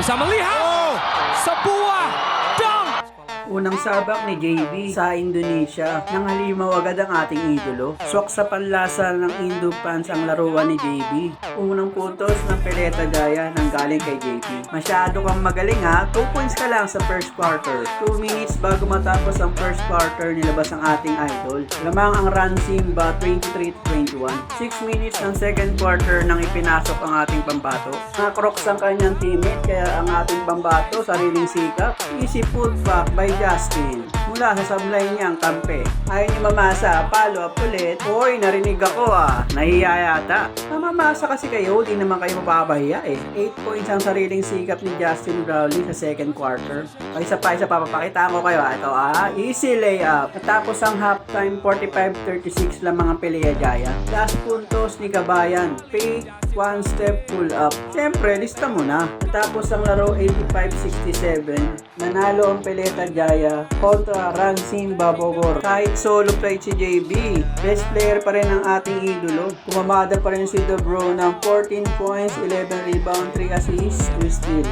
Kasama Liha! Sa buwa! Dunk! Unang sabak ni JB sa Indonesia. Nang halimaw agad ang ating idolo. Swak sa panlasa ng Indo fans ang laruan ni JB. Unang puntos ng Peleta Jaya nang galing kay JB. Masyado kang magaling ha. 2 points ka lang sa first quarter. 2 minutes bago matapos ang first quarter nilabas ang ating idol. Lamang ang run Simba 23-21. 6 minutes ng second quarter nang ipinasok ang ating pambato. Nakroks ang kanyang teammate kaya ang ating pambato sariling sikap. Easy putback by Justin. Mula sa sablay niyang kampe. Ayaw niya mamasa. Follow up ulit. Hoy, narinig ako ah. Nahiya yata. Mamamasa kasi kayo, di naman kayo mapapahiya eh. 8 points ang sariling sikap ni Justin Brownlee sa second quarter. Isa pa, papapakitaan ko kayo. Ito easy layup. Natapos ang halftime 45-36 lang mga Pelea Jaya. Last puntos ni Kabayan. Fake one step pull up. Siyempre, lista mo na. Natapos ang laro 85-67. Nanalo ang Peleta Jaya kontra Ransin Babogor. Kahit solo flight si JB, best player pa rin ang ating idolo. Kumamada pa rin si The Bro ng 14 points, 11 rebound, 3 assists, 2 steal.